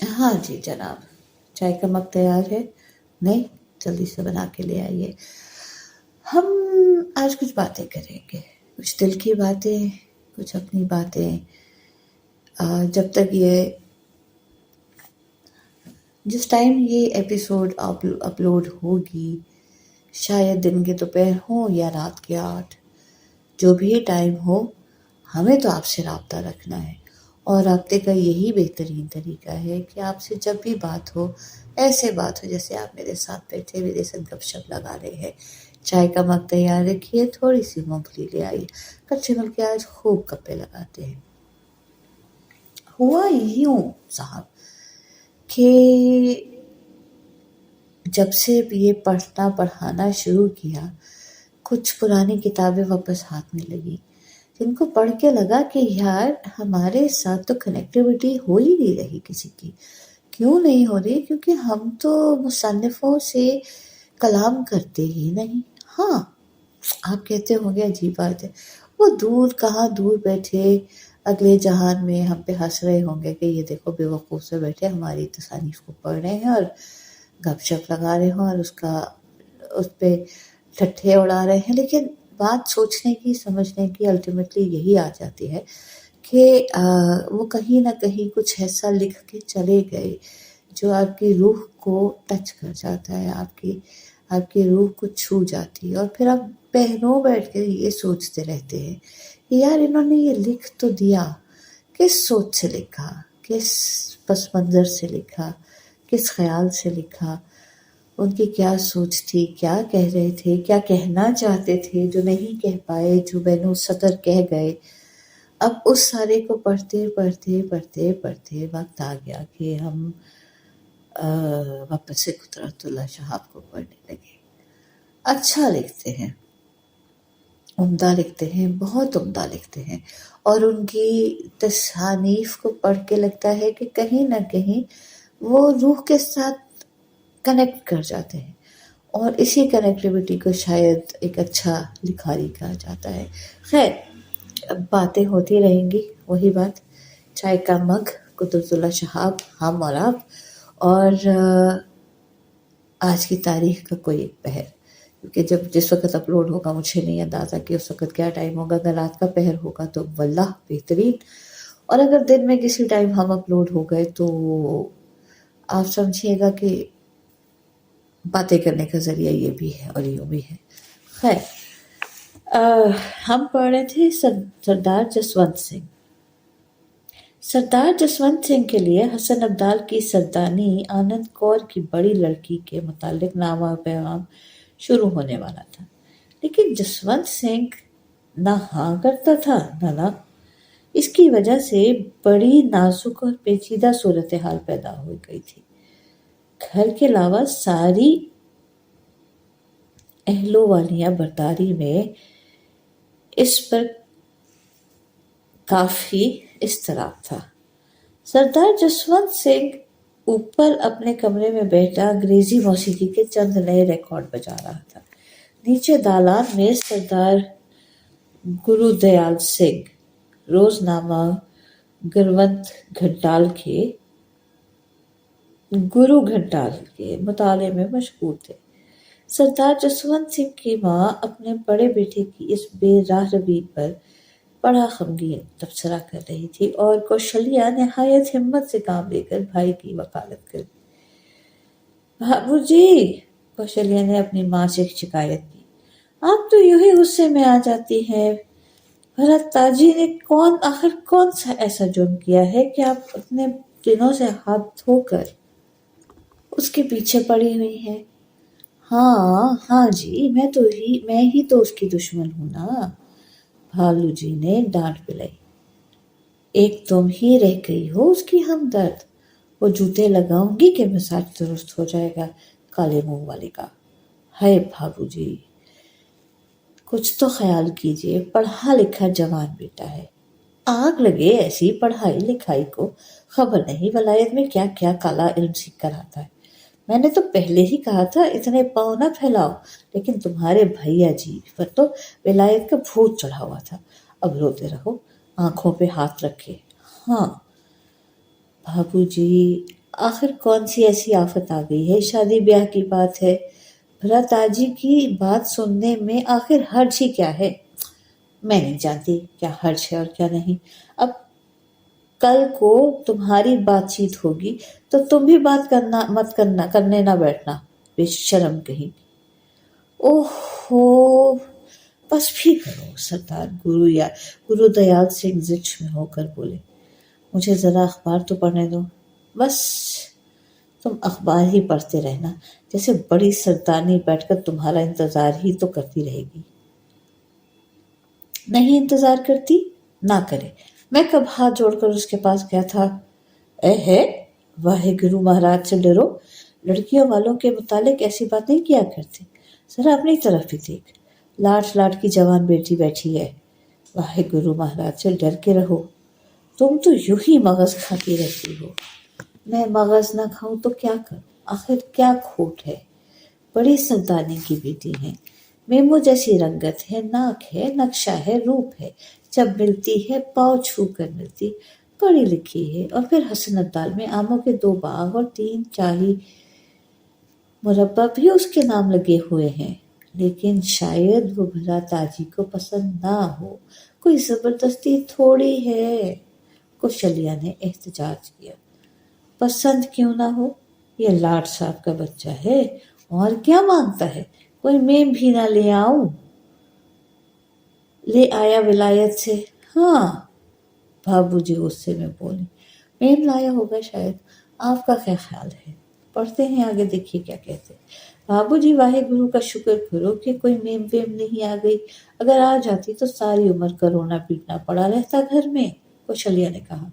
हाँ जी जनाब, चाय का मग तैयार है? नहीं, जल्दी से बना के ले आइए। हम आज कुछ बातें करेंगे, कुछ दिल की बातें, कुछ अपनी बातें। जब तक ये जिस टाइम ये एपिसोड अपलोड होगी, शायद दिन के दोपहर हो या रात के 8, जो भी टाइम हो, हमें तो आपसे राब्ता रखना है। और राब्ते का यही बेहतरीन तरीका है कि आपसे जब भी बात हो, ऐसे बात हो जैसे आप मेरे साथ बैठे मेरे साथ गपशप लगा रहे हैं। चाय का मग तैयार रखिए, थोड़ी सी मूंगफली ले आइए, कच्चे मिल के आज खूब गप्पे लगाते हैं। हुआ यूं साहब कि जब से ये पढ़ना पढ़ाना शुरू किया, कुछ पुरानी किताबें वापस हाथ में लगी, जिनको पढ़ के लगा कि यार हमारे साथ तो कनेक्टिविटी हो ही नहीं रही किसी की। क्यों नहीं हो रही? क्योंकि हम तो मुसन्निफों से कलाम करते ही नहीं। हाँ, आप कहते होंगे अजीब बात है, वो दूर कहाँ दूर बैठे अगले जहान में हम पे हंस रहे होंगे कि ये देखो बेवकूफ़ से बैठे हमारी तसानीफ को पढ़ रहे हैं और गपशप लगा रहे हो और उस पे ठट्ठे उड़ा रहे हैं। लेकिन बात सोचने की समझने की अल्टीमेटली यही आ जाती है कि वो कहीं ना कहीं कुछ ऐसा लिख के चले गए जो आपकी रूह को टच कर जाता है, आपकी रूह को छू जाती है। और फिर आप बहनों बैठ के ये सोचते रहते हैं कि यार इन्होंने ये लिख तो दिया, किस सोच से लिखा, किस पस मंज़र से लिखा, किस ख़्याल से लिखा, उनकी क्या सोच थी, क्या कह रहे थे, क्या कहना चाहते थे जो नहीं कह पाए, जो बैनो सतर कह गए। अब उस सारे को पढ़ते पढ़ते पढ़ते पढ़ते वक्त आ गया कि हम वापस से कुदरतुल्लाह शहाब को पढ़ने लगे। अच्छा लिखते हैं, उम्दा लिखते हैं, बहुत उम्दा लिखते हैं। और उनकी तसानीफ को पढ़ के लगता है कि कहीं ना कहीं वो रूह के साथ कनेक्ट कर जाते हैं, और इसी कनेक्टिविटी को शायद एक अच्छा लिखारी कहा जाता है। खैर, अब बातें होती रहेंगी, वही बात, चाय का मग, कुतुबुल्लाह शहाब, हम और आप, और आज की तारीख का कोई एक पहर। क्योंकि जिस वक्त अपलोड होगा मुझे नहीं अंदाज़ा कि उस वक्त क्या टाइम होगा। अगर रात का पहर होगा तो वल्लाह बेहतरीन, और अगर दिन में किसी टाइम हम अपलोड हो गए तो आप समझिएगा कि बातें करने का ज़रिया ये भी है और यूँ भी है। खैर, हम पढ़ रहे थे सरदार जसवंत सिंह। सरदार जसवंत सिंह के लिए हसन अब्दाल की सरदारनी आनंद कौर की बड़ी लड़की के मुतालिक नामा पैगाम शुरू होने वाला था, लेकिन जसवंत सिंह ना हाँ करता था ना ना। इसकी वजह से बड़ी नाजुक और पेचीदा सूरत हाल पैदा हो गई थी। घर के अलावा सारी अहलो वालियां बर्दारी में इस पर काफी इस्तराब था। सरदार जसवंत सिंह ऊपर अपने कमरे में बैठा अंग्रेजी मौसीकी के चंद नए रिकॉर्ड बजा रहा था। नीचे दालान में सरदार गुरुदयाल सिंह रोजनामा गुरवंत गुरु घंटाल के मुताले में मशगूल थे। सरदार जसवंत सिंह की माँ अपने बड़े बेटे की इस बेराह रवी पर बड़ा गमगीन तबसरा कर रही थी, और कौशल्या निहायत हिम्मत से काम लेकर भाई की वकालत कर दी। बाबूजी, कौशल्या ने अपनी माँ से शिकायत की, आप तो यूं ही गुस्से में आ जाती हैं। भला ताजी ने आखिर कौन सा ऐसा जुर्म किया है कि आप अपने दिनों से हाथ धोकर उसके पीछे पड़ी हुई हैं? हाँ हाँ जी, मैं ही तो उसकी दुश्मन हूं ना, भालू जी ने डांट पिलाई। एक तुम ही रह गई हो उसकी हमदर्द। वो जूते लगाऊंगी कि मिजाज दुरुस्त हो जाएगा काले मुंह वाले का। हाय भाबू जी, कुछ तो ख्याल कीजिए, पढ़ा लिखा जवान बेटा है। आग लगे ऐसी पढ़ाई लिखाई को, खबर नहीं वलायत में क्या क्या काला इल्म सीख कर आता है। मैंने तो पहले ही कहा था इतने पाँव न फैलाओ, लेकिन तुम्हारे भैया जी पर तो विलायत का भूत चढ़ा हुआ था। अब रोते रहो, आंखों पे हाथ रखे। हाँ बाबूजी, आखिर कौन सी ऐसी आफत आ गई है? शादी ब्याह की बात है, भला ताजी की बात सुनने में आखिर हर्ज ही क्या है? मैं नहीं जानती क्या हर्ज है और क्या नहीं। अब कल को तुम्हारी बातचीत होगी तो तुम भी बात करने ना बैठना, बेशर्म कहीं। ओहो, बस भी करो सरदार गुरु दयाल सिंह जिच में होकर बोले। मुझे जरा अखबार तो पढ़ने दो। बस तुम अखबार ही पढ़ते रहना, जैसे बड़ी सरदारनी बैठकर तुम्हारा इंतजार ही तो करती रहेगी। नहीं इंतजार करती, ना करे। मैं कब हाथ जोड़कर उसके पास गया था? है वाहे गुरु महाराज से डरो, लड़कियों वालों के मुतालिक ऐसी बात नहीं किया करते। जरा अपनी तरफ भी देख, लाट की जवान बेटी बैठी है। वाहे गुरु महाराज से डर के रहो। तुम तो यूं ही मगज खाती रहती हो। मैं मगज ना खाऊं तो क्या करूं? आखिर क्या खोट है? बड़ी सरदारनी की बेटी है, मेमो जैसी रंगत है, नाक है, नक्शा है, रूप है। जब मिलती है पाँव छू कर मिलती। पढ़ी लिखी है और फिर हसनत दाल में आमों के 2 बाग और 3 चाही मुरब्बा भी उसके नाम लगे हुए हैं। लेकिन शायद वो भला ताजी को पसंद ना हो। कोई जबरदस्ती थोड़ी है। कुशलिया ने एहतजाज किया। पसंद क्यों ना हो? ये लाट साहब का बच्चा है, और क्या मांगता है? कोई मेम भी ना ले आऊं? ले आया विलायत से। हाँ, बाबूजी गुस्से में बोले। मेम लाया होगा शायद। आपका क्या ख्याल है? पढ़ते हैं आगे, देखिए क्या कहते हैं। बाबूजी वाहे गुरु का शुक्र करो कि कोई मेम वेम नहीं आ गई। अगर आ जाती तो सारी उम्र करोना पीटना पड़ा रहता घर में। कौशल्या ने कहा।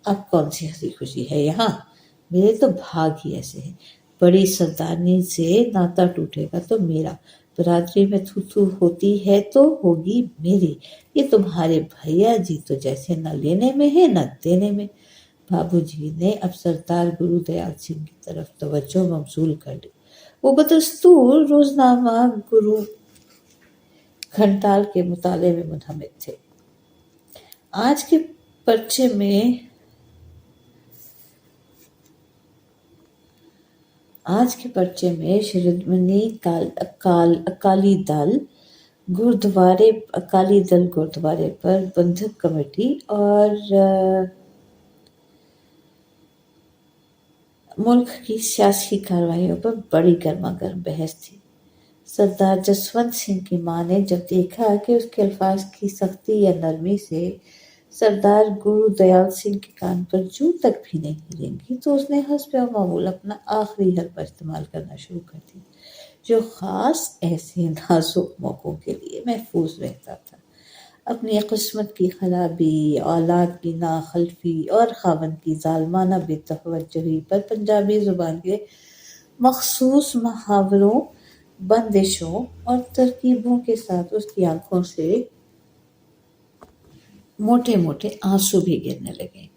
अब कौन सी हंसी खुशी है यहाँ? मेरे तो भाग ही ऐसे हैं। बड़ी सरदारनी से नाता टूटेगा तो मेरा, बरादरी में थू थू होती है तो होगी मेरी। ये तुम्हारे भैया जी तो जैसे न लेने में है न देने में। बाबूजी ने अब सरदार गुरु दयाल सिंह की तरफ तवज्जो मबजूल कर ली। वो बदस्तूर रोजनामा गुरु घंटाल के मुताले में मुनहमिक थे। आज के पर्चे में शिरोमणि अकाली दल गुरुद्वारे पर बंधक कमेटी और मुल्क की सियासी कार्रवाइयों पर बड़ी गर्मागर्म बहस थी। सरदार जसवंत सिंह की मां ने जब देखा कि उसके अल्फाज की सख्ती या नरमी से सरदार गुरु दयाल सिंह के कान पर जूं तक भी नहीं हिलेंगी, तो उसने हस्ब मामूल अपना आखिरी हरबा इस्तेमाल करना शुरू कर दिया, जो खास ऐसे नाजुक मौकों के लिए महफूज रहता था। अपनी किस्मत की खराबी, औलाद की नाखलफी और खावंद की जालमाना बेतवज्जोही पर पंजाबी जुबान के मखसूस मुहावरों, बंदिशों और तरकीबों के साथ उसकी आंखों से मोटे मोटे आंसू भी गिरने लगे।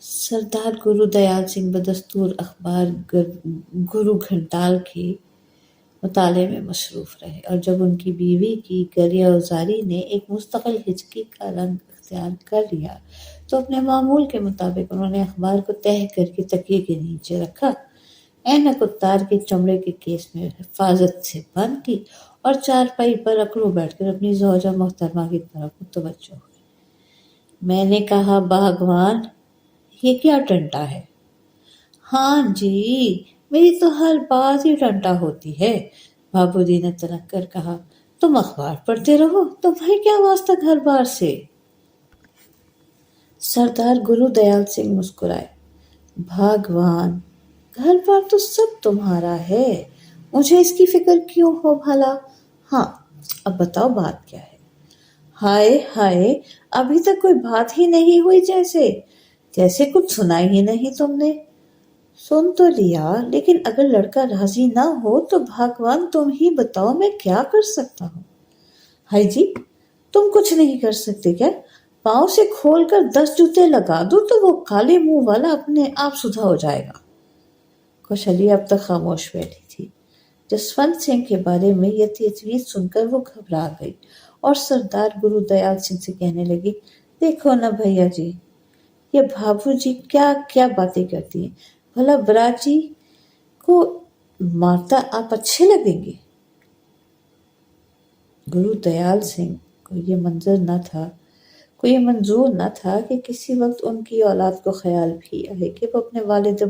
सरदार गुरु दयाल सिंह बदस्तूर अखबार गुरु घंटाल के मुताले में मसरूफ रहे, और जब उनकी बीवी की गरियाजारी ने एक मुस्तकिल हिचकी का रंग अख्तियार कर लिया तो अपने मामूल के मुताबिक उन्होंने अखबार को तह करके तकिए के नीचे रखा, ऐनक उतार के चमड़े के केस में हिफाजत से बंद की और चारपाई पर अकड़ो बैठकर अपनी ज़ौजा मोहतरमा की तरफ मुतवज्जो हुई। मैंने कहा, बागवान, ये क्या टंटा है? हाँ जी, मेरी तो हर बात ही टंटा होती है, बाबूजी ने तनक कर कहा। तुम अखबार पढ़ते रहो, तुम्हें क्या वास्ता घर बार से? सरदार गुरु दयाल सिंह मुस्कुराए। भगवान, घर बार तो सब तुम्हारा है, मुझे इसकी फिक्र क्यों हो भला? हाँ, अब बताओ बात क्या है? हाय हाय, अभी तक कोई बात ही नहीं हुई, जैसे कुछ सुना ही नहीं तुमने। सुन तो लिया, लेकिन अगर लड़का राजी ना हो तो भगवान तुम ही बताओ, मैं क्या कर सकता हूँ? हाय जी, तुम कुछ नहीं कर सकते क्या? पाँव से खोलकर 10 जूते लगा दो तो वो काले मुंह वाला अपने आप सुधा हो जाएगा। कौशल्या अब तक खामोश बैठी थी। जसवंत सिंह के बारे में यह तजवीज़ सुनकर वो घबरा गई और सरदार गुरु दयाल सिंह से कहने लगी, देखो ना भैया जी, ये भाभू जी क्या क्या बातें करती हैं। بھلا براجی کو مارتا آپ اچھے لگیں گے؟ گرو دیال سنگھ کو یہ منظر نہ تھا، کو یہ منظور نہ تھا کہ کسی وقت ان کی اولاد کو خیال بھی آئے کہ وہ اپنے والد